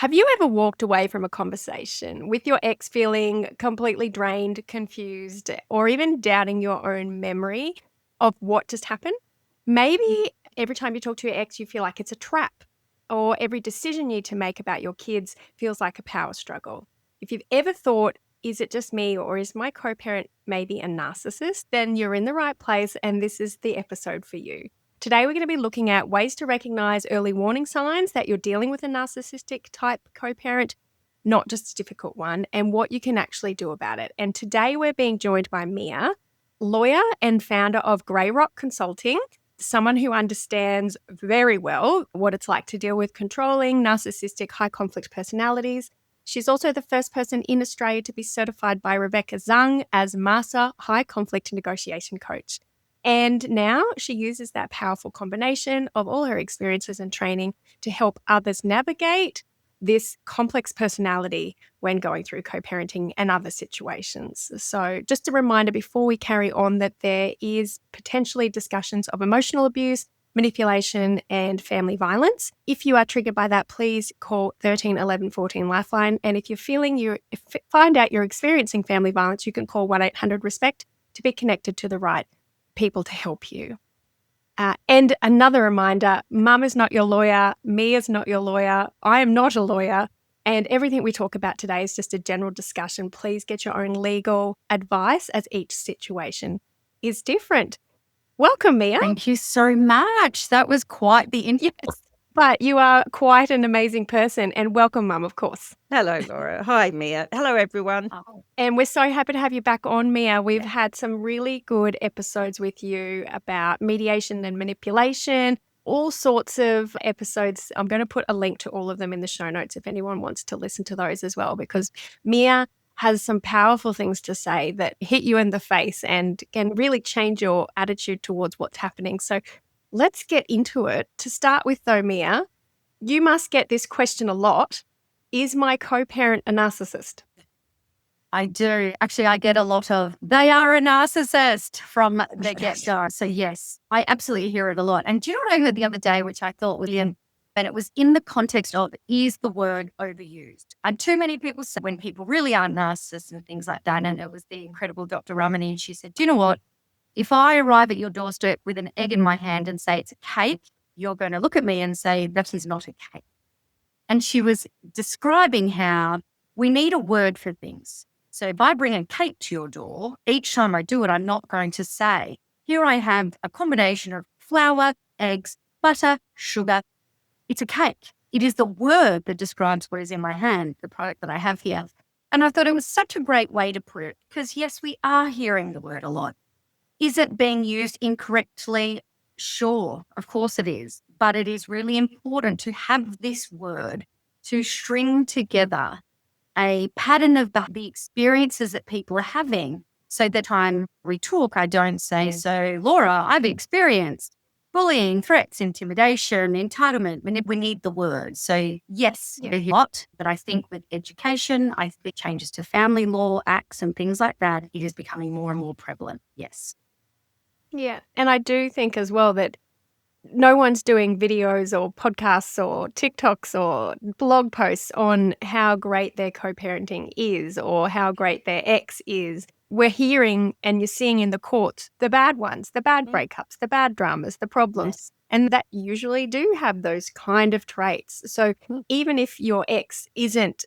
Have you ever walked away from a conversation with your ex feeling completely drained, confused, or even doubting your own memory of what just happened? Maybe every time you talk to your ex, you feel like it's a trap, or every decision you need to make about your kids feels like a power struggle. If you've ever thought, is it just me, or is my co parent maybe a narcissist? Then you're in the right place, and this is the episode for you. Today, we're going to be looking at ways to recognize early warning signs that you're dealing with a narcissistic type co-parent, not just a difficult one, and what you can actually do about it. And today, we're being joined by Mia, lawyer and founder of Grey Rock Consulting, someone who understands very well what it's like to deal with controlling, narcissistic, high conflict personalities. She's also the first person in Australia to be certified by Rebecca Zung as Master High Conflict Negotiation Coach. And now she uses that powerful combination of all her experiences and training to help others navigate this complex personality when going through co-parenting and other situations. So just a reminder before we carry on that there is potentially discussions of emotional abuse, manipulation and family violence. If you are triggered by that, please call 13 11 14 Lifeline. And if you find out you're experiencing family violence, you can call 1-800-RESPECT to be connected to the right people to help you. And another reminder, Mum is not your lawyer, me is not your lawyer, I am not a lawyer, and everything we talk about today is just a general discussion. Please get your own legal advice as each situation is different. Welcome, Mia. Thank you so much. That was quite the intro. Yes, but you are quite an amazing person, and welcome, Mum, of course. Hello, Laura. Hi, Mia. Hello, everyone. And we're so happy to have you back on, Mia. We've had some really good episodes with you about mediation and manipulation, all sorts of episodes. I'm going to put a link to all of them in the show notes if anyone wants to listen to those as well, because Mia has some powerful things to say that hit you in the face and can really change your attitude towards what's happening. So let's get into it. To start with, though, Mia, you must get this question a lot. Is my co-parent a narcissist? I do. Actually, I get a lot of, they are a narcissist from the get-go. So yes, I absolutely hear it a lot. And do you know what I heard the other day, which I thought, William, and it was in the context of, is the word overused? And too many people say when people really are narcissists and things like that. And it was the incredible Dr. Ramani, and she said, do you know what? If I arrive at your doorstep with an egg in my hand and say it's a cake, you're going to look at me and say, that is not a cake. And she was describing how we need a word for things. So if I bring a cake to your door, each time I do it, I'm not going to say, here I have a combination of flour, eggs, butter, sugar. It's a cake. It is the word that describes what is in my hand, the product that I have here. And I thought it was such a great way to put it, because yes, we are hearing the word a lot. Is it being used incorrectly? Sure, of course it is. But it is really important to have this word to string together a pattern of the experiences that people are having, so that time we talk, I don't say, so Laura, I've experienced bullying, threats, intimidation, entitlement. We need the word. So yes, a lot, but I think with education, I think changes to family law, acts and things like that, it is becoming more and more prevalent. Yes. Yeah. And I do think as well that no one's doing videos or podcasts or TikToks or blog posts on how great their co-parenting is or how great their ex is. We're hearing and you're seeing in the courts the bad ones, the bad breakups, the bad dramas, the problems. Yes. And that usually do have those kind of traits. So even if your ex isn't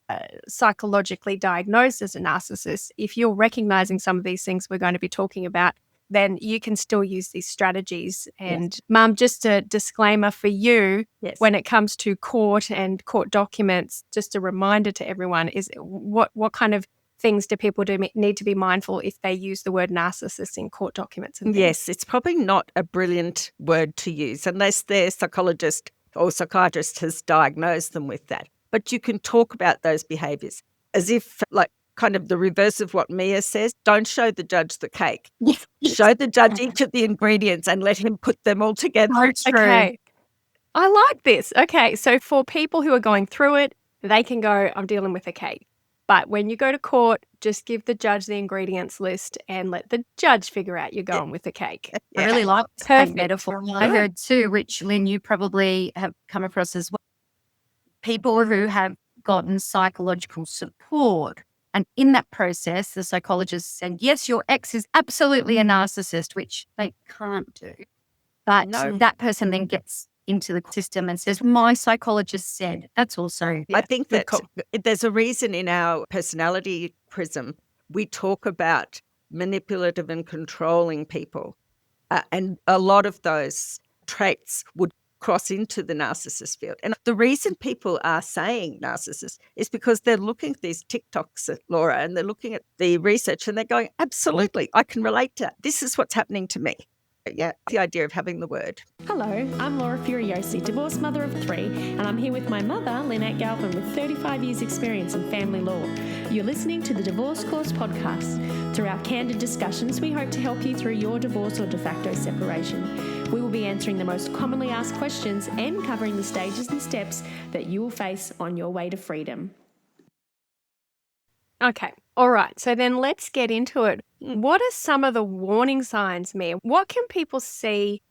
psychologically diagnosed as a narcissist, if you're recognizing some of these things we're going to be talking about, then you can still use these strategies. And Mum, just a disclaimer for you, when it comes to court and court documents, just a reminder to everyone is what kind of things do people need to be mindful if they use the word narcissist in court documents and things? Yes, it's probably not a brilliant word to use unless their psychologist or psychiatrist has diagnosed them with that. But you can talk about those behaviours as if, like, kind of the reverse of what Mia says. Don't show the judge the cake. Yes. Show the judge each of the ingredients and let him put them all together. Okay. I like this. Okay. So for people who are going through it, they can go, I'm dealing with a cake. But when you go to court, just give the judge the ingredients list and let the judge figure out you're going with the cake. I really like that Perfect. metaphor. I heard too, which Lynn, you probably have come across as well. People who have gotten psychological support. And in that process, the psychologist said, yes, your ex is absolutely a narcissist, which they can't do. But No. that person then gets into the system and says, my psychologist said. That's also, I think good that call. there's a reason in our personality prism we talk about manipulative and controlling people. And a lot of those traits would cross into the narcissist field. And the reason people are saying narcissist is because they're looking at these TikToks, Laura, and they're looking at the research and they're going, absolutely, I can relate to that. This is what's happening to me. Yeah, the idea of having the word. Hello, I'm Laura Furiosi, divorced mother of 3, and I'm here with my mother, Lynette Galvin, with 35 years' experience in family law. You're listening to the Divorce Course podcast. Through our candid discussions, we hope to help you through your divorce or de facto separation. We will be answering the most commonly asked questions and covering the stages and steps that you will face on your way to freedom. Okay. All right. So then let's get into it. What are some of the warning signs, Mia? What can people see?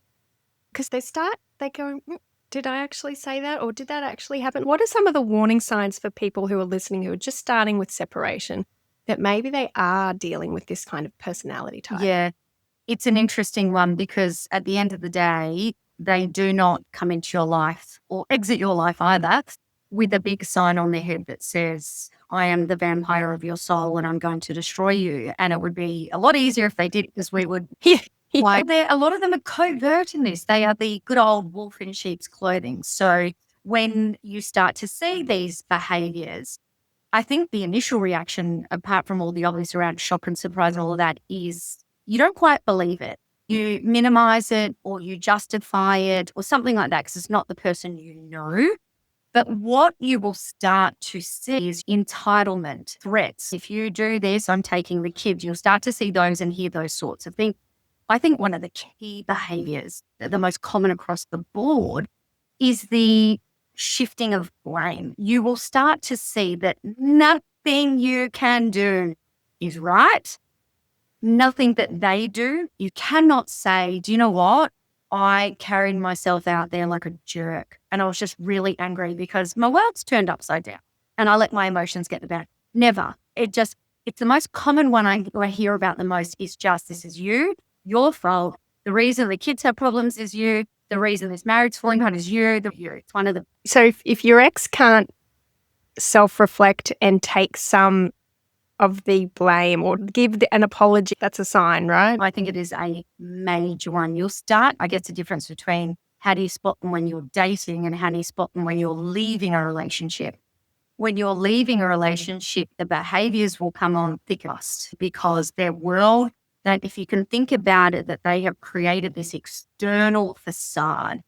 Because they go, did I actually say that? Or did that actually happen? What are some of the warning signs for people who are listening who are just starting with separation that maybe they are dealing with this kind of personality type? yeah, it's an interesting one because at the end of the day, they do not come into your life or exit your life either with a big sign on their head that says, I am the vampire of your soul and I'm going to destroy you. And it would be a lot easier if they did because we would. Yeah. Why? A lot of them are covert in this. They are the good old wolf in sheep's clothing. So when you start to see these behaviors, I think the initial reaction, apart from all the obvious around shock and surprise and all of that, is you don't quite believe it. You minimize it or you justify it or something like that because it's not the person you know. But what you will start to see is entitlement, threats. If you do this, I'm taking the kids. You'll start to see those and hear those sorts of things. I think one of the key behaviors, the most common across the board, is the shifting of blame. You will start to see that nothing you can do is right. Nothing that they do, you cannot say, do you know what? I carried myself out there like a jerk. And I was just really angry because my world's turned upside down and I let my emotions get the better. Never. It's the most common one I hear about the most is just, this is you, your fault. The reason the kids have problems is you. The reason this marriage's falling apart is you. It's one of the. So if your ex can't self-reflect and take some of the blame or give an apology, that's a sign, right? I think it is a major one. You'll start, I guess, the difference between how do you spot them when you're dating and how do you spot them when you're leaving a relationship. When you're leaving a relationship, the behaviors will come on thickest because their world, that if you can think about it, that they have created this external facade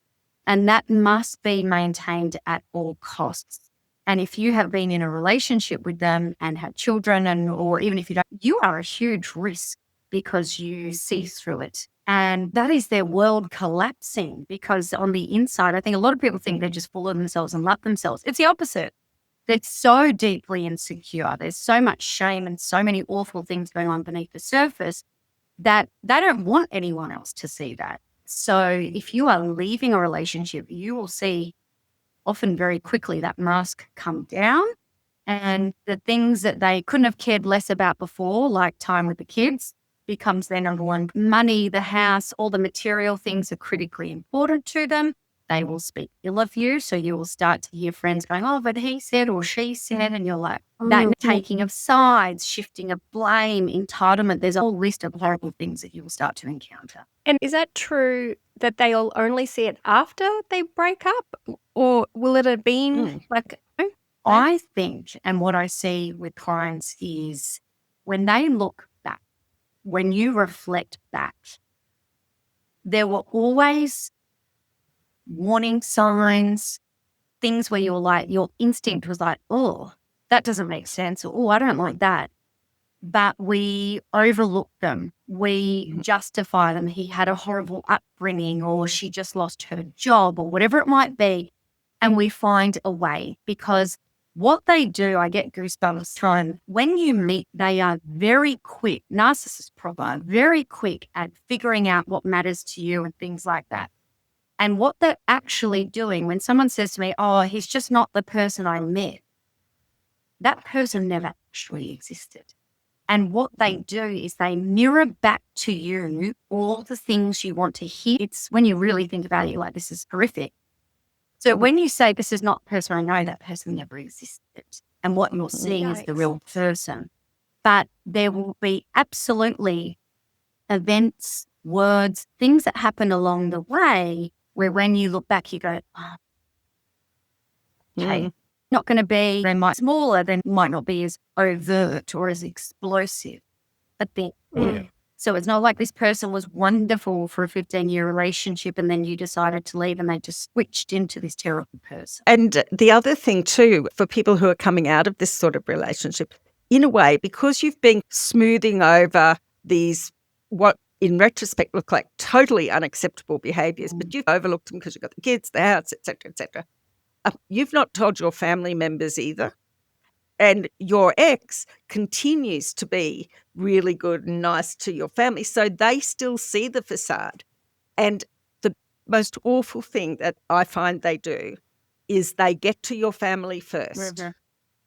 and that must be maintained at all costs. And if you have been in a relationship with them and had children or even if you don't, you are a huge risk because you see through it. And that is their world collapsing because on the inside, I think a lot of people think they're just full of themselves and love themselves. It's the opposite. They're so deeply insecure. There's so much shame and so many awful things going on beneath the surface that they don't want anyone else to see that. So if you are leaving a relationship, you will see often very quickly that mask come down and the things that they couldn't have cared less about before, like time with the kids, becomes their number one. Money, the house, all the material things are critically important to them. They will speak ill of you. So you will start to hear friends going, oh, but he said or she said, and you're like, that taking of sides, shifting of blame, entitlement. There's a whole list of horrible things that you will start to encounter. And is that true that they'll only see it after they break up? Or will it have been like... I think, and what I see with clients is when they look back, when you reflect back, there were always warning signs, things where you're like, your instinct was like, oh, that doesn't make sense, or oh, I don't like that. But we overlook them. We justify them. He had a horrible upbringing, or she just lost her job, or whatever it might be. And we find a way because what they do, I get goosebumps from when you meet, they are very quick, narcissists proper, very quick at figuring out what matters to you and things like that. And what they're actually doing when someone says to me, oh, he's just not the person I met. that person never actually existed. And what they do is they mirror back to you all the things you want to hear. It's when you really think about it, you're like, this is horrific. So when you say this is not the person I know, that person never existed. And what you're seeing is the real person. But there will be absolutely events, words, things that happen along the way where when you look back, you go, oh, okay, not going to be, they might be smaller, they might not be as overt or as explosive, but then, so it's not like this person was wonderful for a 15-year relationship and then you decided to leave and they just switched into this terrible person. And the other thing too, for people who are coming out of this sort of relationship, in a way, because you've been smoothing over these, what in retrospect look like totally unacceptable behaviours, but you've overlooked them because you've got the kids, the house, etc., etc. You've not told your family members either. And your ex continues to be really good and nice to your family. So they still see the facade. And the most awful thing that I find they do is they get to your family first.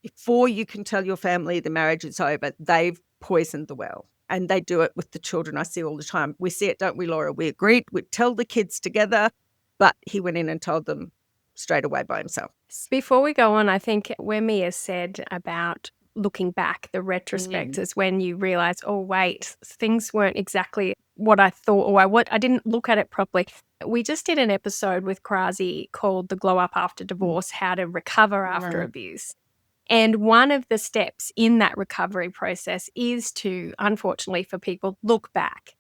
Before you can tell your family the marriage is over, they've poisoned the well. And they do it with the children. I see all the time. We see it, don't we, Laura? We agreed, we'd tell the kids together, but he went in and told them straight away by himself. Before we go on, I think where Mia said about looking back, the retrospect is when you realise, oh, wait, things weren't exactly what I thought, or I didn't look at it properly. We just did an episode with Krasi called The Glow Up After Divorce, How to Recover After Abuse. And one of the steps in that recovery process is to, unfortunately for people, look back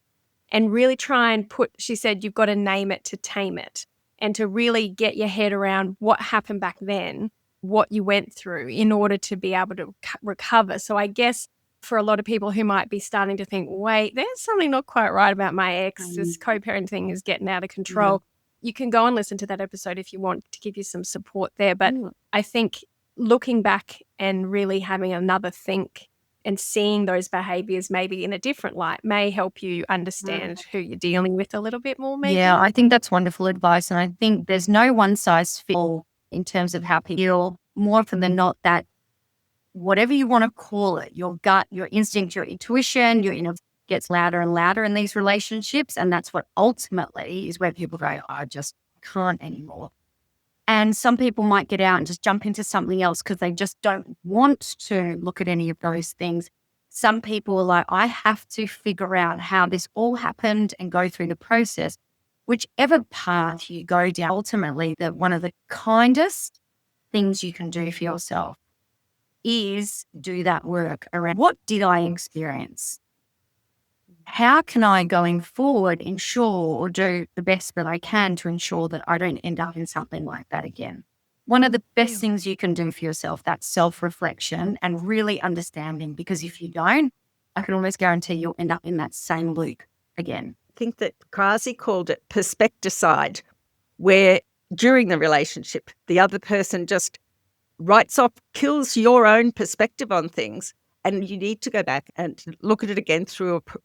and really try and she said, you've got to name it to tame it. And to really get your head around what happened back then, what you went through in order to be able to recover. So I guess for a lot of people who might be starting to think, wait, there's something not quite right about my ex, this co-parenting is getting out of control. You can go and listen to that episode if you want to give you some support there. But I think looking back and really having another think and seeing those behaviours maybe in a different light may help you understand who you're dealing with a little bit more, maybe. Yeah, I think that's wonderful advice. And I think there's no one size fits all in terms of how people feel. More often than not, that whatever you want to call it, your gut, your instinct, your intuition, gets louder and louder in these relationships. And that's what ultimately is where people go, I just can't anymore. And some people might get out and just jump into something else because they just don't want to look at any of those things. Some people are like, I have to figure out how this all happened and go through the process. Whichever path you go down, ultimately, one of the kindest things you can do for yourself is do that work around what did I experience? How can I, going forward, ensure or do the best that I can to ensure that I don't end up in something like that again? One of the best things you can do for yourself, that's self-reflection and really understanding, because if you don't, I can almost guarantee you'll end up in that same loop again. I think that Krasi called it perspecticide, where during the relationship, the other person just writes off, kills your own perspective on things. And you need to go back and look at it again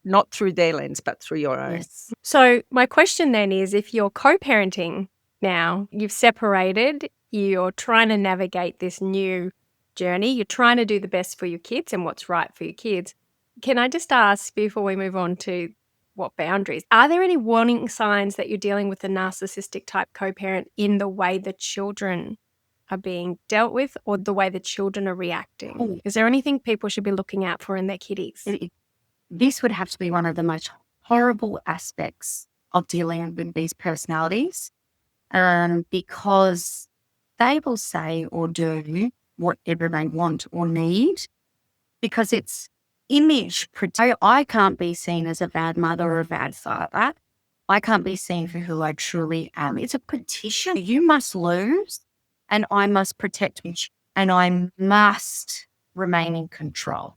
not through their lens, but through your own. Yes. So my question then is, if you're co-parenting now, you've separated, you're trying to navigate this new journey, you're trying to do the best for your kids and what's right for your kids. Can I just ask, before we move on to what boundaries, are there any warning signs that you're dealing with a narcissistic type co-parent in the way the children are being dealt with or the way the children are reacting? Is there anything people should be looking out for in their kiddies? This would have to be one of the most horrible aspects of dealing with these personalities, because they will say or do whatever they want or need, because it's image. I can't be seen as a bad mother or a bad father. I can't be seen for who I truly am. It's a petition. You must lose. And I must protect me, and I must remain in control.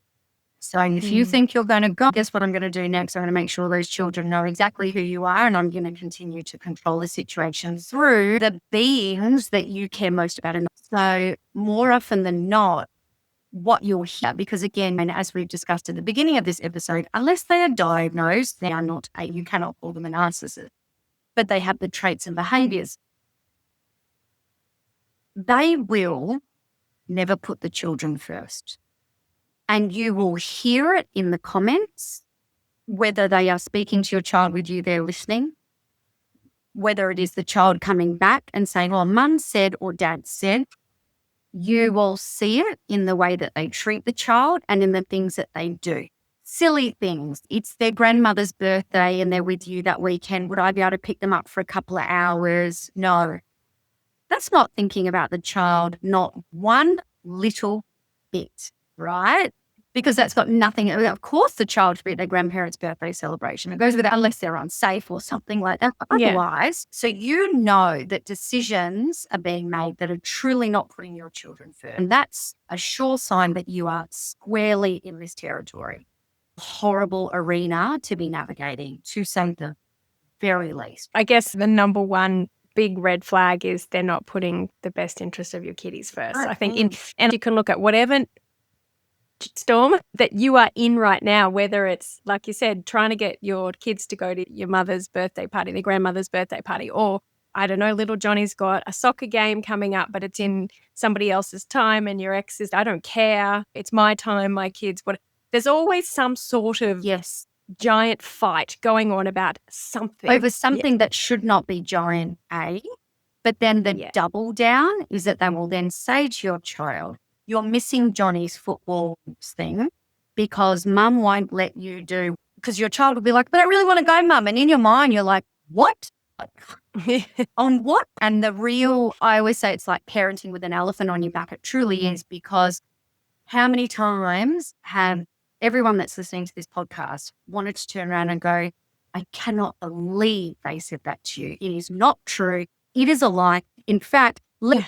So if you think you're going to go, guess what I'm going to do next? I'm going to make sure those children know exactly who you are, and I'm going to continue to control the situation through the beings that you care most about. And so more often than not, what you'll hear, because again, and as we've discussed at the beginning of this episode, unless they are diagnosed, they are not you cannot call them a narcissist, but they have the traits and behaviours. They will never put the children first. And you will hear it in the comments, whether they are speaking to your child with you, they're listening, whether it is the child coming back and saying, well, mum said or dad said, you will see it in the way that they treat the child and in the things that they do. Silly things. It's their grandmother's birthday and they're with you that weekend. Would I be able to pick them up for a couple of hours? No. That's not thinking about the child, not one little bit, right? Because that's got nothing. Of course, the child should be at their grandparents' birthday celebration. It goes with that unless they're unsafe or something like that. Otherwise, so you know that decisions are being made that are truly not putting your children first. And that's a sure sign that you are squarely in this territory. Horrible arena to be navigating, to say the very least. I guess the number one big red flag is they're not putting the best interest of your kiddies first. I think and you can look at whatever storm that you are in right now, whether it's, like you said, trying to get your kids to go to your mother's birthday party, their grandmother's birthday party, or I don't know, little Johnny's got a soccer game coming up, but it's in somebody else's time and your ex is, I don't care, it's my time, my kids, what. There's always some sort of giant fight going on about something. Over something that should not be giant, A. But then the double down is that they will then say to your child, you're missing Johnny's football thing because mum won't let you do, because your child will be like, but I really want to go, mum. And in your mind, you're like, what? On what? And the real, I always say it's like parenting with an elephant on your back. It truly is, because how many times have everyone that's listening to this podcast wanted to turn around and go, I cannot believe they said that to you. It is not true. It is a lie. In fact,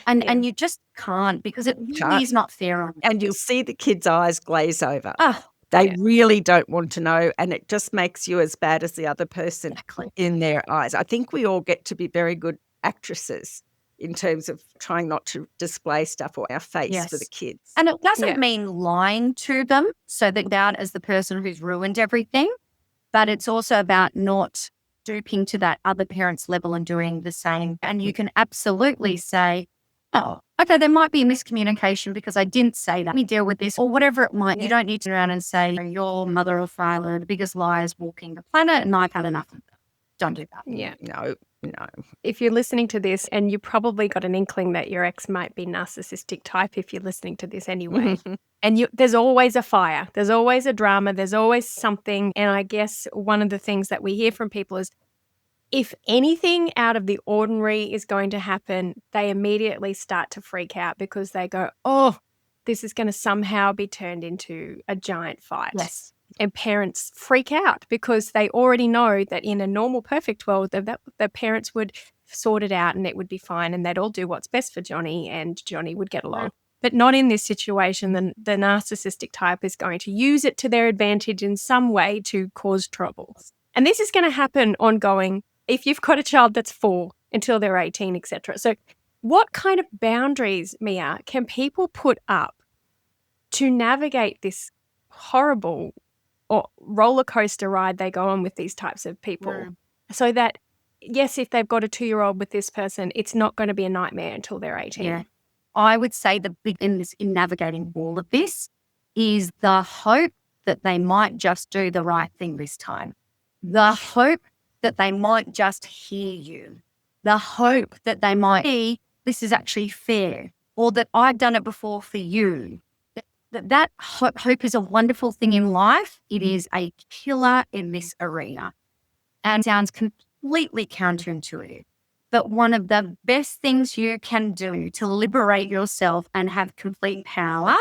and you just can't, because it really is not fair on them. And you'll see the kids' eyes glaze over. Oh, They really don't want to know, and it just makes you as bad as the other person in their eyes. I think we all get to be very good actresses in terms of trying not to display stuff or our face for the kids. And it doesn't mean lying to them so that they're out as the person who's ruined everything, but it's also about not stooping to that other parent's level and doing the same. And you can absolutely say, oh, okay, there might be a miscommunication because I didn't say that. Let me deal with this, or whatever it might. You don't need to turn around and say, your mother or father, the biggest liars walking the planet, and I've had enough of them. Don't do that. Yeah. No. If you're listening to this, and you probably got an inkling that your ex might be narcissistic type if you're listening to this anyway, and there's always a fire, there's always a drama, there's always something. And I guess one of the things that we hear from people is, if anything out of the ordinary is going to happen, they immediately start to freak out because they go, oh, this is going to somehow be turned into a giant fight. Yes. And parents freak out because they already know that in a normal, perfect world, that the parents would sort it out and it would be fine and they'd all do what's best for Johnny and Johnny would get along. But not in this situation. The narcissistic type is going to use it to their advantage in some way to cause trouble. And this is going to happen ongoing if you've got a child that's 4 until they're 18, etc. So what kind of boundaries, Mia, can people put up to navigate this horrible or roller coaster ride they go on with these types of people, so that, yes, if they've got a 2-year-old with this person, it's not going to be a nightmare until they're 18. Yeah. I would say the big in navigating all of this is the hope that they might just do the right thing this time. The hope that they might just hear you. The hope that they might see this is actually fair, or that I've done it before for you. That hope is a wonderful thing in life. It is a killer in this arena and sounds completely counterintuitive. But one of the best things you can do to liberate yourself and have complete power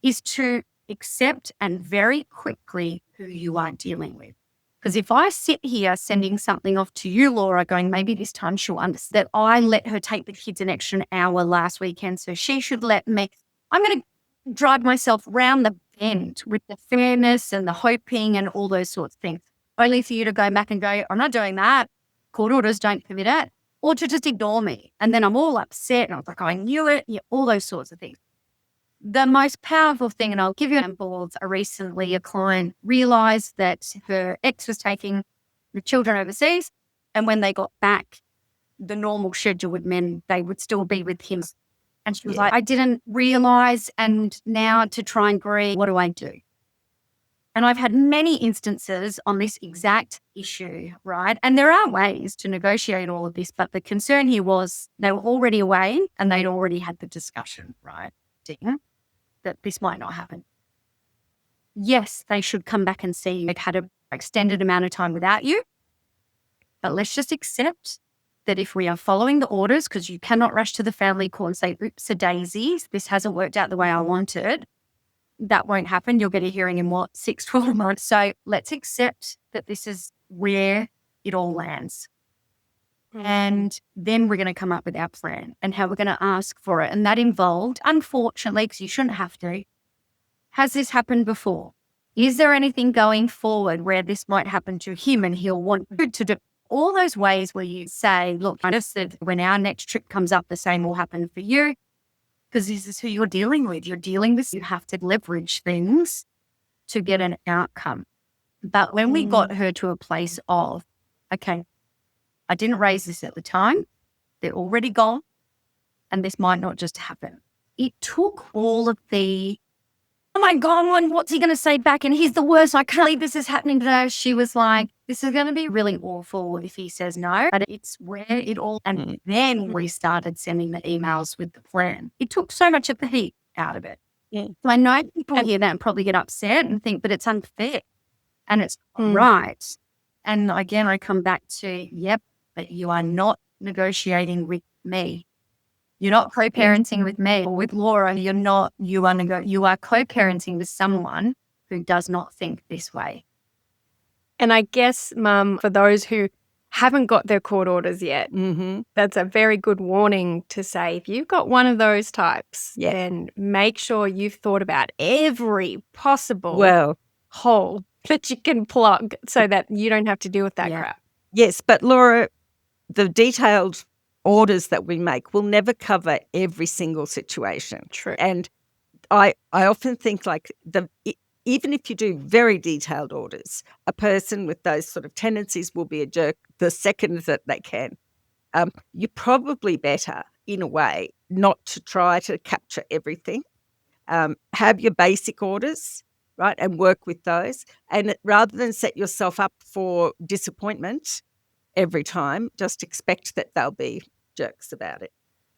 is to accept and very quickly who you are dealing with. Because if I sit here sending something off to you, Laura, going, maybe this time she'll understand that I let her take the kids an extra hour last weekend, so she should let me. I'm going to drive myself round the bend with the fairness and the hoping and all those sorts of things, only for you to go back and go, I'm not doing that. Court orders don't permit it. Or to just ignore me. And then I'm all upset and I was like, I knew it. Yeah, all those sorts of things. The most powerful thing, and I'll give you examples, recently a client realised that her ex was taking the children overseas, and when they got back, the normal schedule with men, they would still be with him. And she was like, I didn't realize, and now to try and grieve, what do I do? And I've had many instances on this exact issue, right? And there are ways to negotiate all of this, but the concern here was they were already away and they'd already had the discussion, right, Dean, that this might not happen. Yes, they should come back and see you. They've had an extended amount of time without you, but let's just accept that if we are following the orders, because you cannot rush to the family court and say, oops, a daisies, this hasn't worked out the way I wanted, that won't happen. You'll get a hearing in 6-12 months. So let's accept that this is where it all lands. And then we're going to come up with our plan and how we're going to ask for it. And that involved, unfortunately, because you shouldn't have to, has this happened before? Is there anything going forward where this might happen to him and he'll want to do all those ways where you say, look, I just said when our next trip comes up, the same will happen for you. Because this is who you're dealing with. You're dealing with, you have to leverage things to get an outcome. But when we got her to a place of, okay, I didn't raise this at the time, they're already gone, and this might not just happen. It took all of the, oh my God, what's he going to say back? And he's the worst. I can't believe this is happening today. She was like, this is going to be really awful if he says no. But it's where it all, and then we started sending the emails with the plan. It took so much of the heat out of it. Yeah. So I know people hear that and probably get upset and think, but it's unfair and it's right. And again, I come back to, yep, but you are not negotiating with me. You're not co-parenting with me or with Laura. You are co-parenting with someone who does not think this way. And I guess, Mum, for those who haven't got their court orders yet, that's a very good warning to say, if you've got one of those types, then make sure you've thought about every possible hole that you can plug so that you don't have to deal with that crap. Yes, but Laura, the detailed orders that we make will never cover every single situation. True. And I often think even if you do very detailed orders, a person with those sort of tendencies will be a jerk the second that they can. You're probably better, in a way, not to try to capture everything. Have your basic orders, right, and work with those. And rather than set yourself up for disappointment every time, just expect that they'll be jerks about it.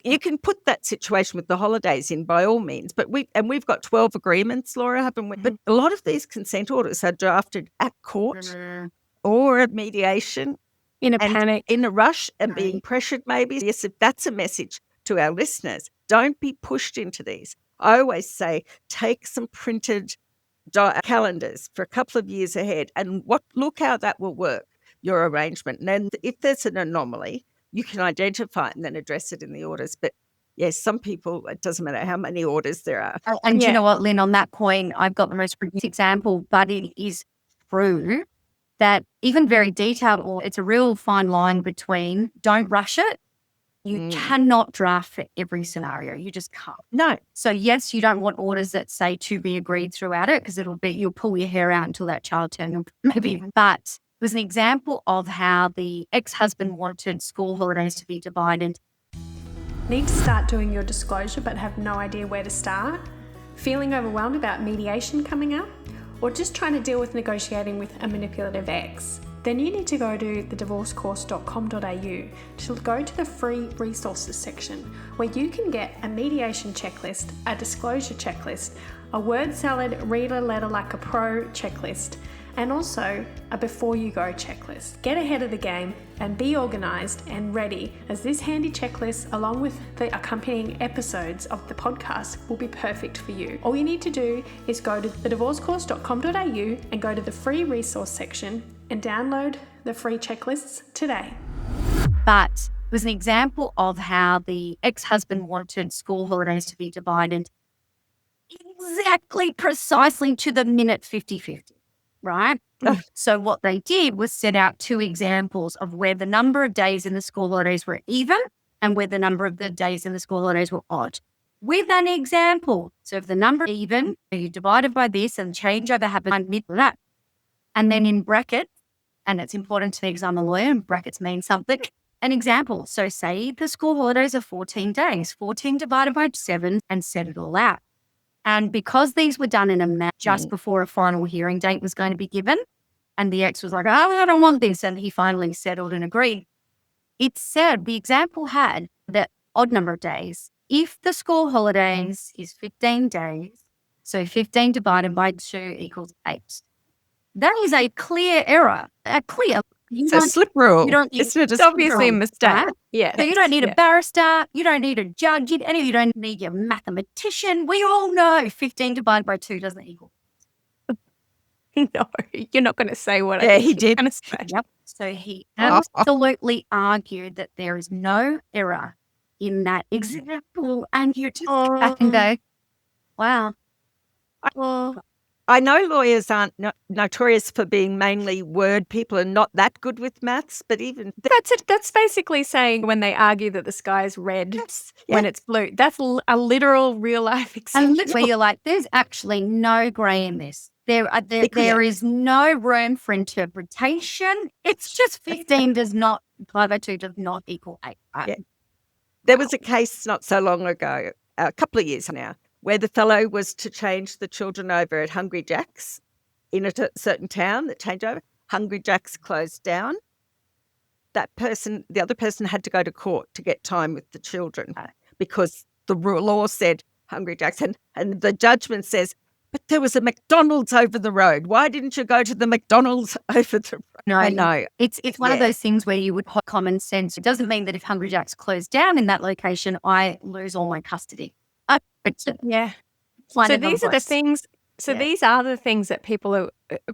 You can put that situation with the holidays in by all means, but we've got 12 agreements, Laura, haven't we? But a lot of these consent orders are drafted at court or at mediation. In a panic. In a rush and being pressured maybe. Yes, if that's a message to our listeners, don't be pushed into these. I always say take some printed calendars for a couple of years ahead and look how that will work, your arrangement. And then if there's an anomaly, you can identify it and then address it in the orders. But yes, some people, it doesn't matter how many orders there are. And you know what, Lynn, on that point, I've got the most recent example, but it is true that even very detailed, it's a real fine line between don't rush it. You cannot draft for every scenario. You just can't. No. So yes, you don't want orders that say to be agreed throughout it because you'll pull your hair out until that child turns maybe. But it was an example of how the ex-husband wanted school holidays to be divided. Need to start doing your disclosure but have no idea where to start? Feeling overwhelmed about mediation coming up? Or just trying to deal with negotiating with a manipulative ex? Then you need to go to thedivorcecourse.com.au to go to the free resources section where you can get a mediation checklist, a disclosure checklist, a word salad, read a letter like a pro checklist, and also a before you go checklist. Get ahead of the game and be organised and ready, as this handy checklist along with the accompanying episodes of the podcast will be perfect for you. All you need to do is go to thedivorcecourse.com.au and go to the free resource section and download the free checklists today. But it was an example of how the ex-husband wanted school holidays to be divided precisely to the minute 50-50. Right? So what they did was set out two examples of where the number of days in the school holidays were even and where the number of the days in the school holidays were odd. With an example. So if the number is even, you divide it by this and changeover happens mid that. And then in brackets, and it's important to me because I'm a lawyer and brackets mean something, an example. So say the school holidays are 14 days, 14 divided by 7 and set it all out. And because these were done in a math just before a final hearing date was going to be given, and the ex was like, oh, I don't want this, and he finally settled and agreed, it said the example had that odd number of days. If the school holidays is 15 days, so 15 divided by 2 equals 8. That is a clear error. It's a slip rule. You don't need, It's obviously a mistake. right? Yeah. So you don't need a barrister, you don't need a judge, you don't need your mathematician. We all know 15 divided by 2 doesn't equal. No, you're not going to say what Yeah, I he did. going to say. Yep. So he absolutely argued that there is no error in that example, and you just back and go, wow. I know lawyers aren't notorious for being mainly word people and not that good with maths, but even That's it. That's basically saying when they argue that the sky is red when it's blue. That's a literal real life example. And literally you're like, there's actually no grey in this. There is no room for interpretation. It's just 15 does not, 5 by 2 does not equal 8. Yeah. There was a case not so long ago, a couple of years now, where the fellow was to change the children over at Hungry Jack's in a certain town, the changeover. Hungry Jack's closed down. The other person had to go to court to get time with the children because the law said Hungry Jack's. And the judgment says, but there was a McDonald's over the road. Why didn't you go to the McDonald's over the road? No, I know. It's one of those things where you would have common sense. It doesn't mean that if Hungry Jack's closed down in that location, I lose all my custody. Yeah. So these are the things. So these are the things that people are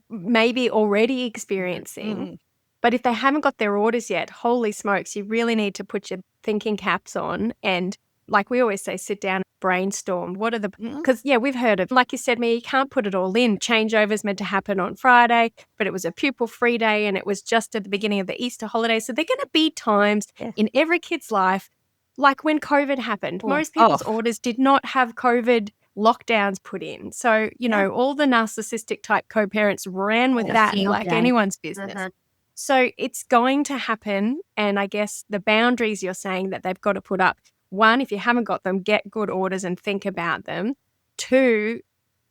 maybe already experiencing. But if they haven't got their orders yet, holy smokes, you really need to put your thinking caps on and, like we always say, sit down and brainstorm. What are the, because we've heard of, like you said, Mia, you can't put it all in. Changeover's meant to happen on Friday, but it was a pupil free day and it was just at the beginning of the Easter holiday. So they're going to be times in every kid's life, like when COVID happened. Most people's orders did not have COVID lockdowns put in. So, all the narcissistic type co-parents ran with that like anyone's business. So it's going to happen. And I guess the boundaries you're saying that they've got to put up, 1, if you haven't got them, get good orders and think about them. 2,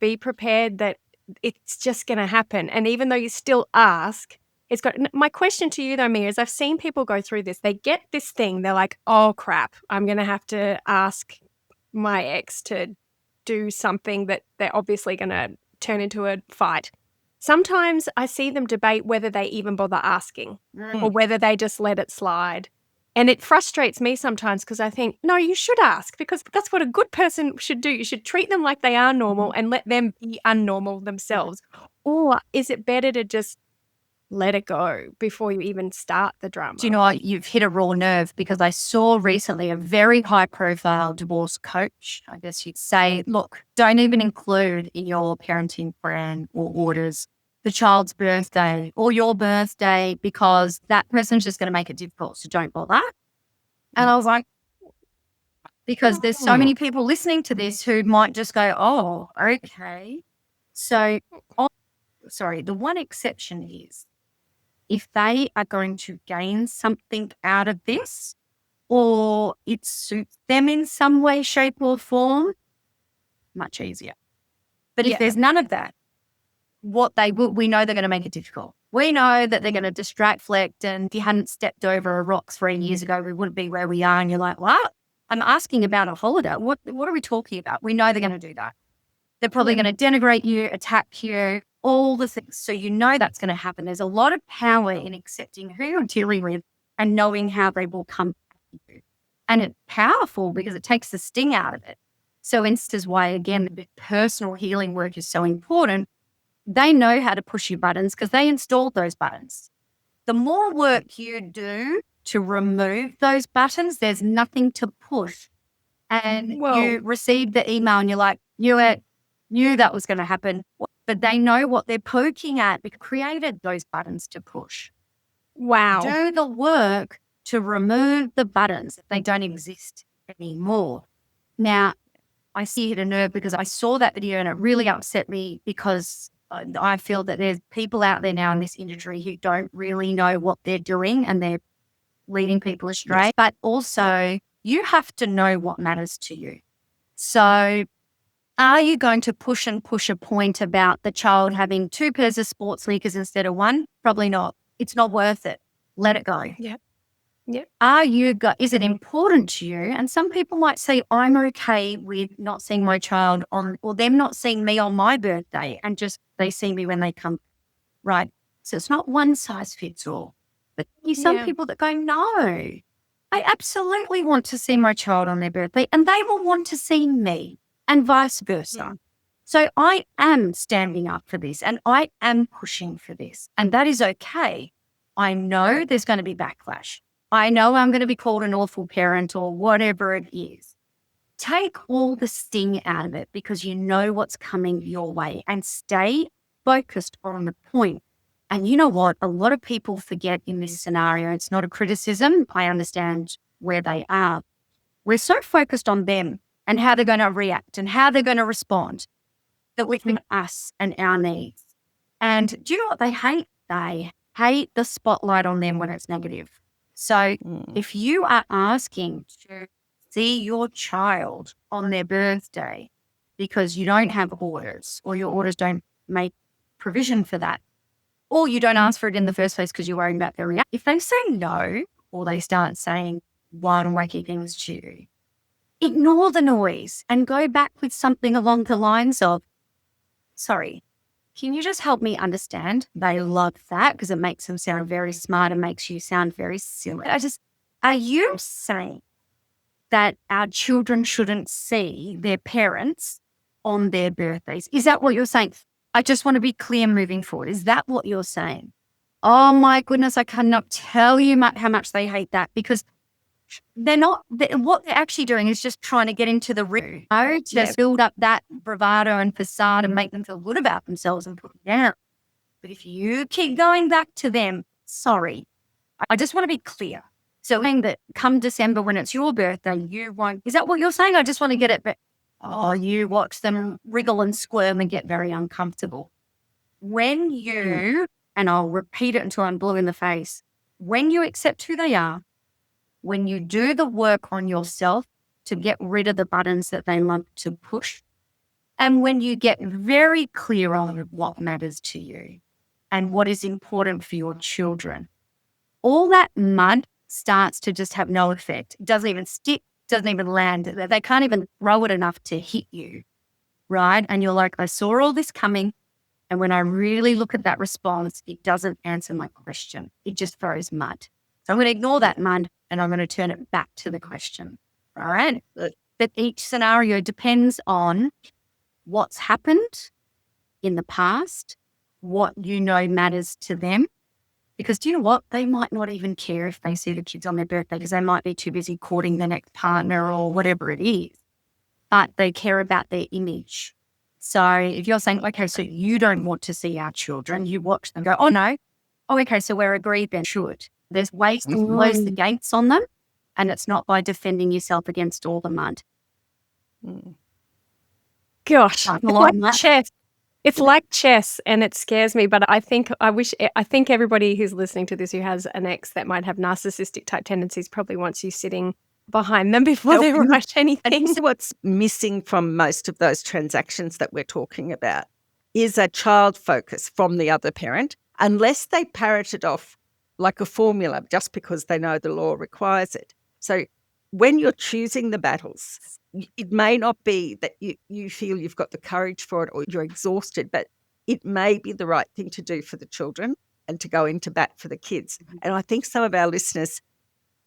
be prepared that it's just going to happen. And even though you still ask, my question to you though, Mia, is I've seen people go through this. They get this thing. They're like, oh crap, I'm going to have to ask my ex to do something that they're obviously going to turn into a fight. Sometimes I see them debate whether they even bother asking or whether they just let it slide. And it frustrates me sometimes because I think, no, you should ask because that's what a good person should do. You should treat them like they are normal and let them be unnormal themselves. Or is it better to just let it go before you even start the drama? Do you know what? You've hit a raw nerve because I saw recently a very high-profile divorce coach, I guess you'd say, look, don't even include in your parenting plan or orders the child's birthday or your birthday because that person's just going to make it difficult, so don't bother. And I was like, because there's so many people listening to this who might just go, oh, okay. So, the one exception is if they are going to gain something out of this or it suits them in some way, shape or form, much easier. But if there's none of that, we know they're going to make it difficult. We know that they're going to distract, and if you hadn't stepped over a rock 3 years ago, we wouldn't be where we are. And you're like, what? I'm asking about a holiday. What are we talking about? We know they're going to do that. They're probably going to denigrate you, attack you, all the things. So you know that's going to happen. There's a lot of power in accepting who you're dealing with and knowing how they will come at you. And it's powerful because it takes the sting out of it. So this is why, again, the personal healing work is so important. They know how to push your buttons because they installed those buttons. The more work you do to remove those buttons, there's nothing to push. And you receive the email and you're like, knew that was going to happen. But they know what they're poking at because they created those buttons to push. Wow. Do the work to remove the buttons if they don't exist anymore. Now, I see hit a nerve because I saw that video and it really upset me because I feel that there's people out there now in this industry who don't really know what they're doing and they're leading people astray, but also you have to know what matters to you. So are you going to push a point about the child having 2 pairs of sports sneakers instead of 1? Probably not. It's not worth it. Let it go. Yep. Yep. Is it important to you? And some people might say, I'm okay with not seeing my child or them not seeing me on my birthday and just they see me when they come, right? So it's not one size fits all. But there's some people that go, no, I absolutely want to see my child on their birthday and they will want to see me and vice versa. So I am standing up for this and I am pushing for this and that is okay. I know there's going to be backlash. I know I'm going to be called an awful parent or whatever it is. Take all the sting out of it because you know what's coming your way and stay focused on the point. And you know what? A lot of people forget in this scenario, it's not a criticism. I understand where they are. We're so focused on them and how they're going to react and how they're going to respond that we think us and our needs. And do you know what they hate? They hate the spotlight on them when it's negative. So if you are asking to see your child on their birthday because you don't have orders or your orders don't make provision for that, or you don't ask for it in the first place because you're worried about their reaction, if they say no or they start saying wild and wacky things to you, ignore the noise and go back with something along the lines of, sorry, can you just help me understand? They love that because it makes them sound very smart and makes you sound very silly. Are you saying that our children shouldn't see their parents on their birthdays? Is that what you're saying? I just want to be clear moving forward. Is that what you're saying? Oh my goodness, I cannot tell you how much they hate that because what they're actually doing is just trying to get into the room, just build up that bravado and facade and make them feel good about themselves and put it down. But if you keep going back to them, sorry, I just want to be clear. So saying that come December when it's your birthday, you won't, is that what you're saying? I just want to get it, but you watch them wriggle and squirm and get very uncomfortable. When you, and I'll repeat it until I'm blue in the face, when you accept who they are, when you do the work on yourself to get rid of the buttons that they love to push, and when you get very clear on what matters to you and what is important for your children, all that mud starts to just have no effect. It doesn't even stick, doesn't even land. They can't even throw it enough to hit you, right? And you're like, I saw all this coming. And when I really look at that response, it doesn't answer my question. It just throws mud. So I'm going to ignore that mud and I'm going to turn it back to the question. All right. But each scenario depends on what's happened in the past, what you know matters to them. Because do you know what? They might not even care if they see the kids on their birthday because they might be too busy courting the next partner or whatever it is. But they care about their image. So if you're saying, okay, so you don't want to see our children, you watch them go, oh no. Oh, okay, so we're agreed then, should. There's ways to close the gates on them, and it's not by defending yourself against all the mud. Gosh, it's like chess. It's like chess, and it scares me. But I think everybody who's listening to this who has an ex that might have narcissistic type tendencies probably wants you sitting behind them before they write anything. And what's missing from most of those transactions that we're talking about is a child focus from the other parent, unless they parrot it off like a formula just because they know the law requires it. So when you're choosing the battles, it may not be that you feel you've got the courage for it or you're exhausted, but it may be the right thing to do for the children and to go into bat for the kids. And I think some of our listeners,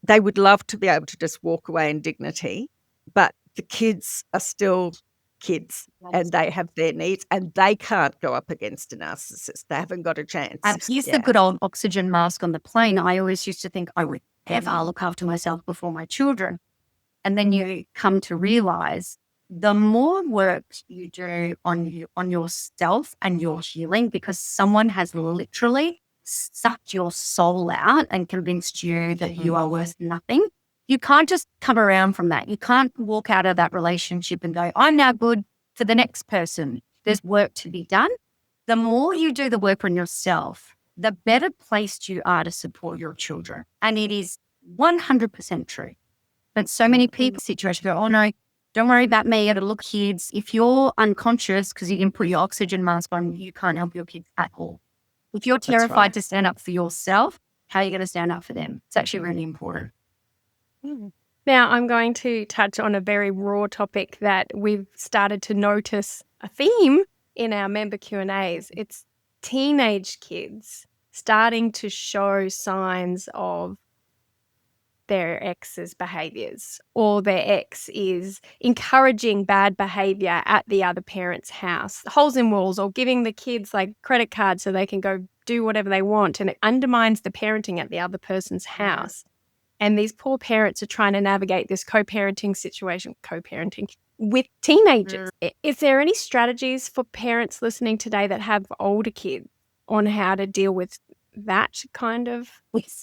they would love to be able to just walk away in dignity, but the kids are still kids and they have their needs and they can't go up against a narcissist. They haven't got a chance. Use the good old oxygen mask on the plane. I always used to think I would never look after myself before my children. And then you come to realize the more work you do on yourself and your healing, because someone has literally sucked your soul out and convinced you that you are worth nothing. You can't just come around from that. You can't walk out of that relationship and go, I'm now good for the next person. There's work to be done. The more you do the work on yourself, the better placed you are to support your children. And it is 100% true. But so many people situation go, oh no, don't worry about me. It'll look kids. If you're unconscious because you didn't put your oxygen mask on, you can't help your kids at all. If you're terrified to stand up for yourself, how are you going to stand up for them? It's actually really important. Now, I'm going to touch on a very raw topic that we've started to notice a theme in our member Q&As. It's teenage kids starting to show signs of their ex's behaviors, or their ex is encouraging bad behavior at the other parent's house, holes in walls, or giving the kids like credit cards so they can go do whatever they want. And it undermines the parenting at the other person's house. And these poor parents are trying to navigate this co-parenting situation, with teenagers. Is there any strategies for parents listening today that have older kids on how to deal with that kind of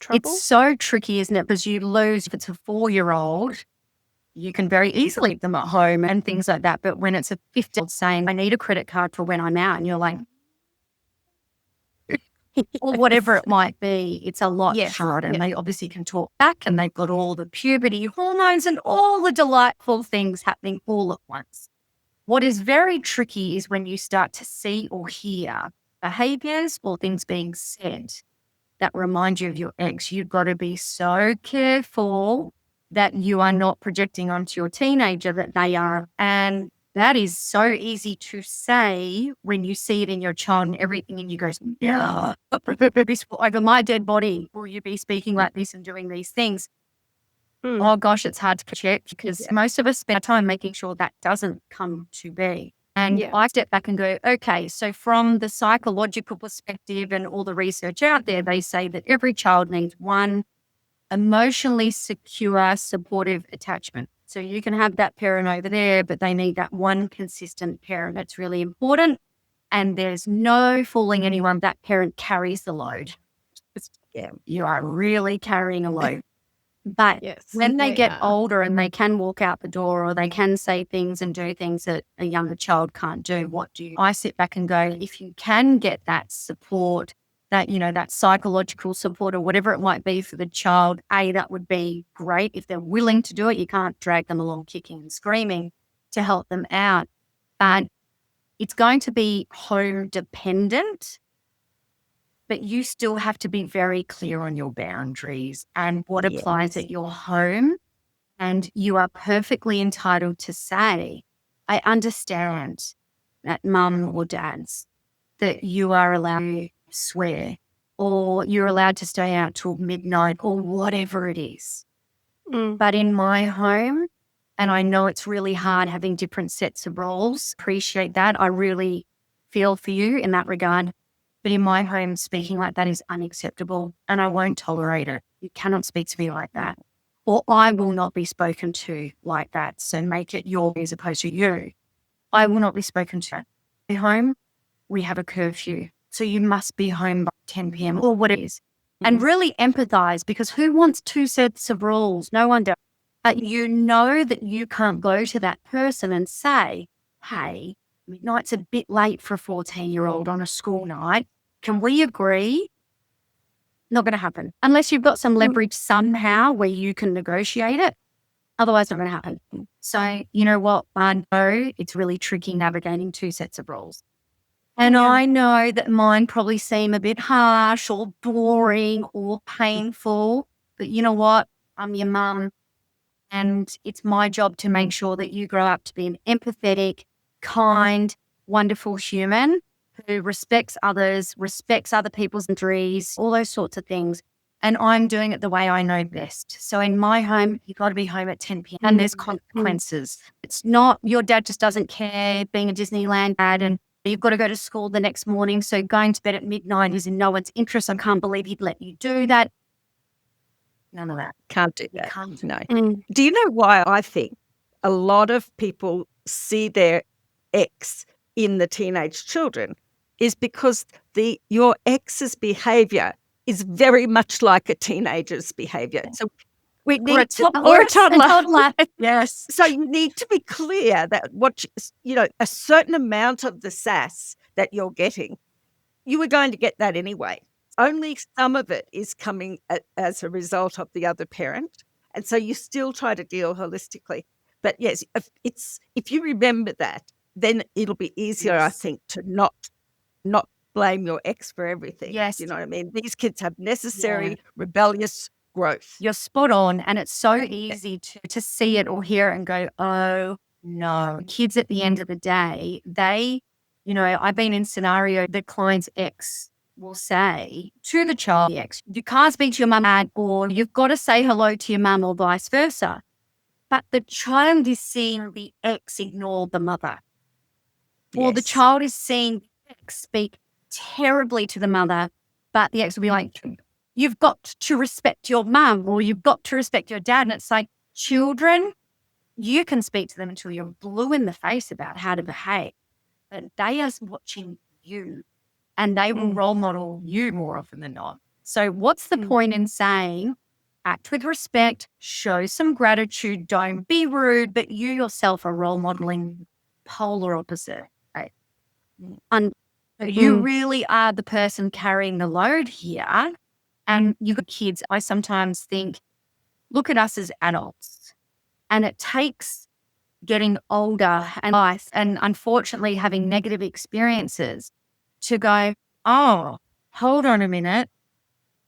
trouble? It's so tricky, isn't it? Because you lose, if it's a 4-year-old, you can very easily leave them at home and things like that. But when it's a 50-year-old saying, I need a credit card for when I'm out, and you're like, or whatever it might be, it's a lot harder. And they obviously can talk back, and they've got all the puberty hormones and all the delightful things happening all at once. What is very tricky is when you start to see or hear behaviors or things being said that remind you of your ex. You've got to be so careful that you are not projecting onto your teenager that they are. And that is so easy to say when you see it in your child and everything, and you go, yeah, over my dead body, will you be speaking like this and doing these things? Oh gosh, it's hard to project because most of us spend time making sure that doesn't come to be. And I step back and go, okay, so from the psychological perspective and all the research out there, they say that every child needs one emotionally secure, supportive attachment. So you can have that parent over there, but they need that one consistent parent. That's really important. And there's no fooling anyone. That parent carries the load. You are really carrying a load. But when they get older and they can walk out the door, or they can say things and do things that a younger child can't do, what do you? I sit back and go, if you can get that support, that, that psychological support or whatever it might be for the child, that would be great. If they're willing to do it, you can't drag them along kicking and screaming to help them out. But it's going to be home dependent. But you still have to be very clear on your boundaries and what applies at your home. And you are perfectly entitled to say, I understand that mum or dad's, that you are allowed to swear, or you're allowed to stay out till midnight, or whatever it is. But in my home, and I know it's really hard having different sets of roles, appreciate that. I really feel for you in that regard. But in my home, speaking like that is unacceptable, and I won't tolerate it. You cannot speak to me like that, or I will not be spoken to like that. So make it your as opposed to you. I will not be spoken to. At home, we have a curfew, so you must be home by 10 p.m. or what it is. And really empathize, because who wants two sets of rules? No one does. But you know that you can't go to that person and say, hey, midnight's a bit late for a 14-year-old on a school night. Can we agree? Not going to happen. Unless you've got some leverage somehow where you can negotiate it. Otherwise, not going to happen. So, you know what? I know it's really tricky navigating two sets of rules. And I know that mine probably seem a bit harsh or boring or painful. But you know what? I'm your mum. And it's my job to make sure that you grow up to be an empathetic, kind, wonderful human who respects others, respects other people's injuries, all those sorts of things. And I'm doing it the way I know best. So in my home, you've got to be home at 10 p.m. and there's consequences. It's not your dad just doesn't care, being a Disneyland dad, and you've got to go to school the next morning. So going to bed at midnight is in no one's interest. I can't believe he'd let you do that. None of that. Can't do that. No. Do you know why I think a lot of people see their ex in the teenage children? Is because your ex's behaviour is very much like a teenager's behaviour. So we need or a toddler. Yes. So you need to be clear that a certain amount of the sass that you're getting, you were going to get that anyway. only some of it is coming as a result of the other parent. And so you still try to deal holistically. But yes, if you remember that, then it'll be easier, I Yes. think, to not blame your ex for everything. Yes. You know what I mean? These kids have necessary rebellious growth. You're spot on. And it's so easy to see it or hear it and go, oh, no. Kids at the end of the day, I've been in scenario the client's ex will say to the child, the ex, you can't speak to your mum, dad, or you've got to say hello to your mum or vice versa. But the child is seeing the ex ignore the mother. Or the Yes. child is seeing the ex speak terribly to the mother, but the ex will be like, you've got to respect your mum or you've got to respect your dad. And it's like, children, you can speak to them until you're blue in the face about how to behave, but they are watching you and they will role model you more often than not. So what's the point in saying, act with respect, show some gratitude, don't be rude, but you yourself are role modeling polar opposite, right? And you really are the person carrying the load here. And you've got kids. I sometimes think, look at us as adults. And it takes getting older and life and unfortunately having negative experiences to go, oh, hold on a minute.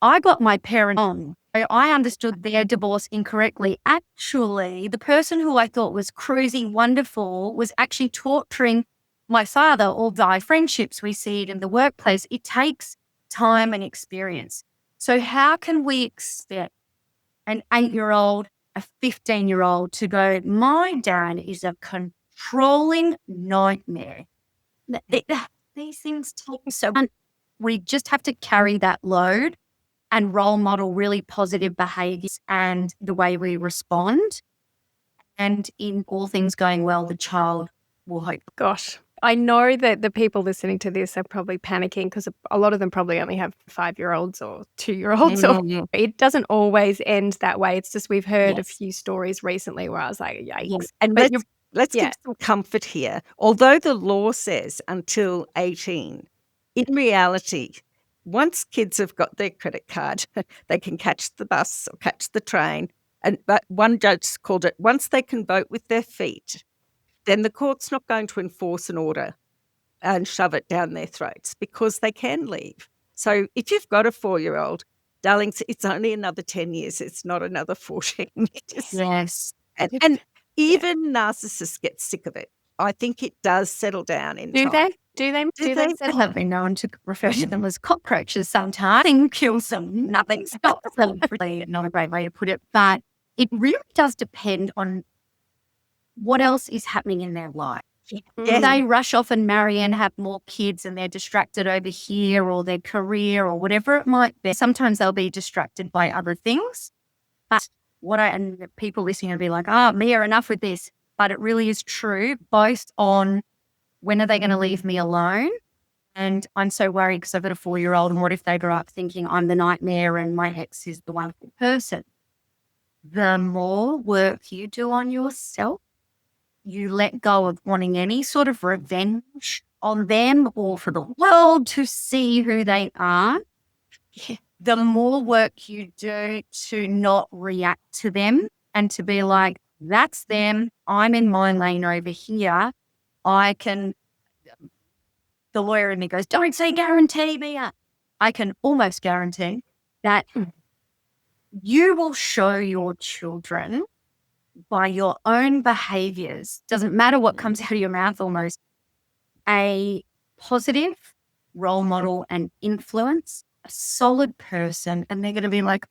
I got my parent on. I understood their divorce incorrectly. Actually, the person who I thought was cruising wonderful was actually torturing my father, or by friendships we see it in the workplace. It takes time and experience. So how can we expect an 8-year-old, a 15-year-old to go, my dad is a controlling nightmare? These things take so much. We just have to carry that load and role model really positive behaviors and the way we respond. And in all things going well, the child will hope. Gosh, I know that the people listening to this are probably panicking because a lot of them probably only have 5-year-olds or 2-year-olds. Or it doesn't always end that way. It's just we've heard a few stories recently where I was like, yikes. Yes. And But let's give some comfort here. Although the law says until 18, in reality, once kids have got their credit card, they can catch the bus or catch the train. But one judge called it, once they can vote with their feet, then the court's not going to enforce an order and shove it down their throats because they can leave. So if you've got a 4-year-old, darling, it's only another 10 years. It's not another 14 years. Yes. And even narcissists get sick of it. I think it does settle down in time. Do they? People have been known to refer to them as cockroaches sometimes. Nothing kills them. Nothing stops them. Really not a great way to put it. But it really does depend on what else is happening in their life. Yeah. They rush off and marry and have more kids and they're distracted over here or their career or whatever it might be. Sometimes they'll be distracted by other things. But and people listening will be like, Mia, enough with this. But it really is true, both on when are they going to leave me alone? And I'm so worried because I've got a 4-year-old and what if they grow up thinking I'm the nightmare and my ex is the wonderful person? The more work you do on yourself, you let go of wanting any sort of revenge on them or for the world to see who they are, the more work you do to not react to them and to be like, that's them, I'm in my lane over here. The lawyer in me goes, don't say guarantee, Mia. I can almost guarantee that you will show your children by your own behaviors, doesn't matter what comes out of your mouth almost, a positive role model and influence, a solid person, and they're going to be like,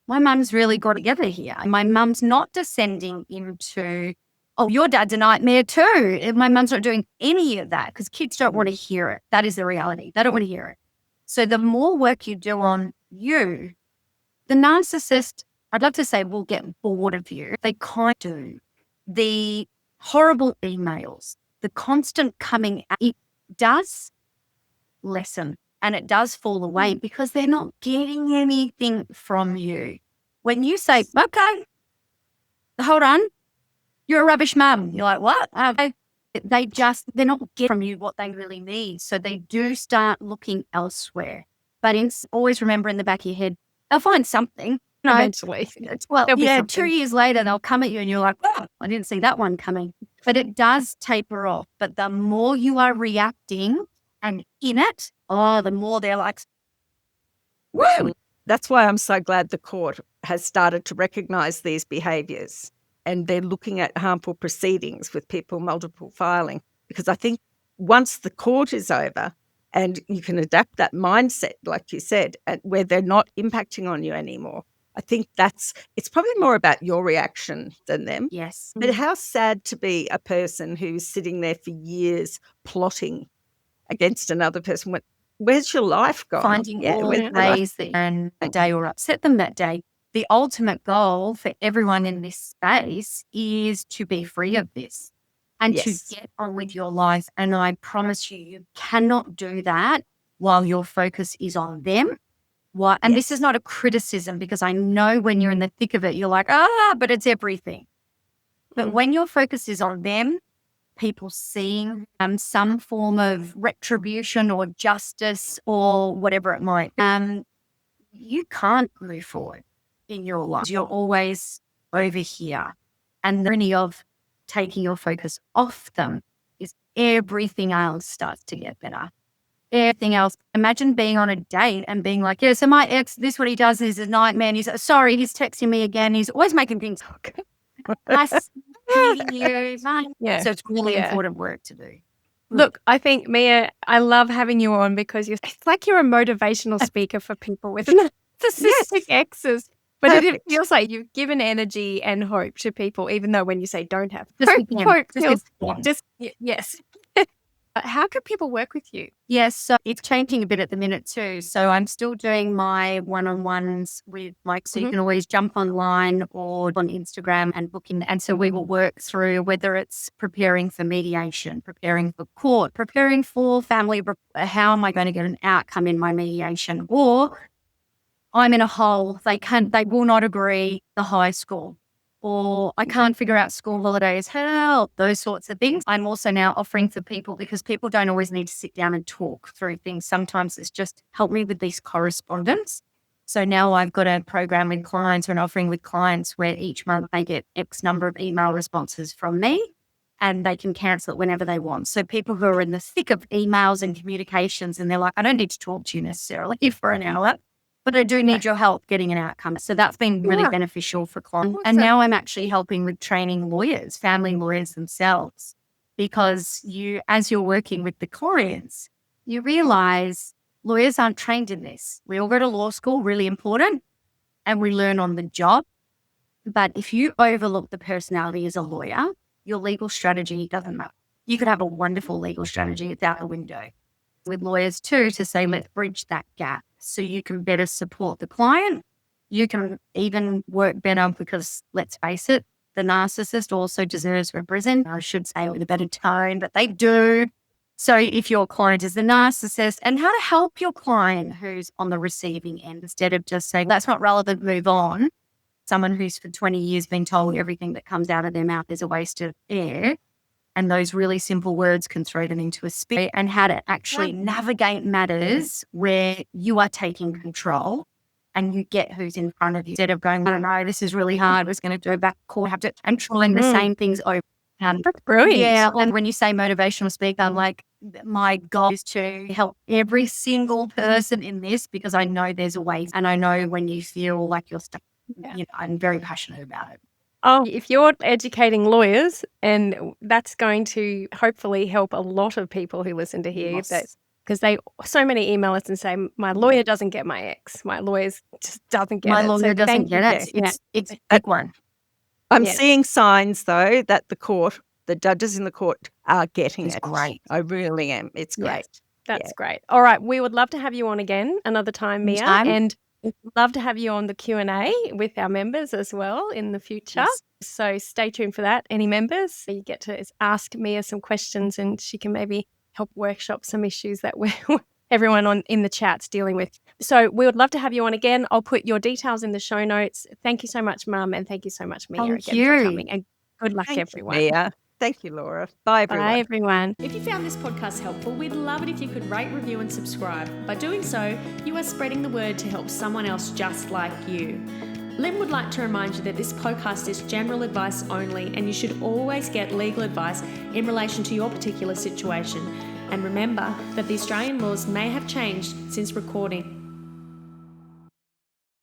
my mum's really got together here. My mum's not descending into, your dad's a nightmare too. My mum's not doing any of that because kids don't want to hear it. That is the reality. They don't want to hear it. So the more work you do on you, the narcissist, I'd love to say, will get bored of you. They kind of do. The horrible emails, the constant coming out, it does lessen and it does fall away because they're not getting anything from you. When you say, okay, hold on, you're a rubbish mum. You're like, what? They're not getting from you what they really need. So they do start looking elsewhere. But always remember in the back of your head, they'll find something. Eventually. Well, There'll be yeah, something. 2 years later, they'll come at you and you're like, oh, I didn't see that one coming. But it does taper off. But the more you are reacting and in it, the more they're like, whoa. That's why I'm so glad the court has started to recognise these behaviours, and they're looking at harmful proceedings with people multiple filing, because I think once the court is over and you can adapt that mindset, like you said, where they're not impacting on you anymore, I think it's probably more about your reaction than them. Yes. But how sad to be a person who's sitting there for years plotting against another person. Where's your life gone? Finding all where's the your life? ways that that day or upset them that day. The ultimate goal for everyone in this space is to be free of this and Yes. to get on with your life. And I promise you, you cannot do that while your focus is on them. And this is not a criticism, because I know when you're in the thick of it, you're like, but it's everything. But when your focus is on them, people seeing some form of retribution or justice or whatever it might be, you can't move forward in your life. You're always over here. And the irony of taking your focus off them is everything else starts to get better. Everything else. Imagine being on a date and being like, yeah, so my ex, this what he does is a nightmare. He's sorry, he's texting me again. He's always making things nice. Yeah. So it's really Yeah. important work to do. Look, I think, Mia, I love having you on because it's like you're a motivational speaker for people with narcissistic exes. But it feels like you've given energy and hope to people, even though when you say don't have hope feels yes. How can people work with you? Yes, so it's changing a bit at the minute too. So I'm still doing my one-on-ones with Mike. So you can always jump online or on Instagram and book in. And so we will work through whether it's preparing for mediation, preparing for court, preparing for family. How am I going to get an outcome in my mediation? Or I'm in a hole. They will not agree the high school. Or I can't figure out school holidays, help, those sorts of things. I'm also now offering for people, because people don't always need to sit down and talk through things. Sometimes it's just help me with these correspondence. So now I've got a program with clients or an offering with clients where each month they get X number of email responses from me and they can cancel it whenever they want. So people who are in the thick of emails and communications and they're like, I don't need to talk to you necessarily for an hour, but I do need your help getting an outcome. So that's been really beneficial for clients. And now I'm actually helping with training lawyers, family lawyers themselves, because as you're working with the clients, you realize lawyers aren't trained in this. We all go to law school, really important, and we learn on the job. But if you overlook the personality as a lawyer, your legal strategy doesn't matter. You could have a wonderful legal strategy. It's out the window. With lawyers too, to say, let's bridge that gap so you can better support the client. You can even work better because, let's face it, the narcissist also deserves representation. I should say it with a better tone, but they do. So if your client is the narcissist, and how to help your client who's on the receiving end, instead of just saying, that's not relevant, move on. Someone who's for 20 years been told everything that comes out of their mouth is a waste of air. And those really simple words can throw them into a spin, and how to actually navigate matters where you are taking control and you get who's in front of you, instead of going, I don't know, this is really hard. We're going to go back court, have to, I'm trying the same things over. That's brilliant. Yeah. And when you say motivational speaker, I'm like, my goal is to help every single person in this, because I know there's a way, and I know when you feel like you're stuck, I'm very passionate about it. Oh, if you're educating lawyers, and that's going to hopefully help a lot of people who listen to hear that, because so many email us and say, my lawyer doesn't get my ex. My lawyer just doesn't get it. My lawyer doesn't get it. It's a big one. I'm seeing signs, though, that the judges in the court are getting it. It's great. I really am. It's great. That's great. All right. We would love to have you on again another time, Mia. And we'd love to have you on the Q&A with our members as well in the future. Yes. So stay tuned for that. Any members, you get to ask Mia some questions and she can maybe help workshop some issues that everyone in the chat's dealing with. So we would love to have you on again. I'll put your details in the show notes. Thank you so much, Mum, and thank you so much, Mia, for coming. And good luck, everyone. Mia. Thank you, Laura. Bye, everyone. Bye, everyone. If you found this podcast helpful, we'd love it if you could rate, review, and subscribe. By doing so, you are spreading the word to help someone else just like you. Lynn would like to remind you that this podcast is general advice only, and you should always get legal advice in relation to your particular situation. And remember that the Australian laws may have changed since recording.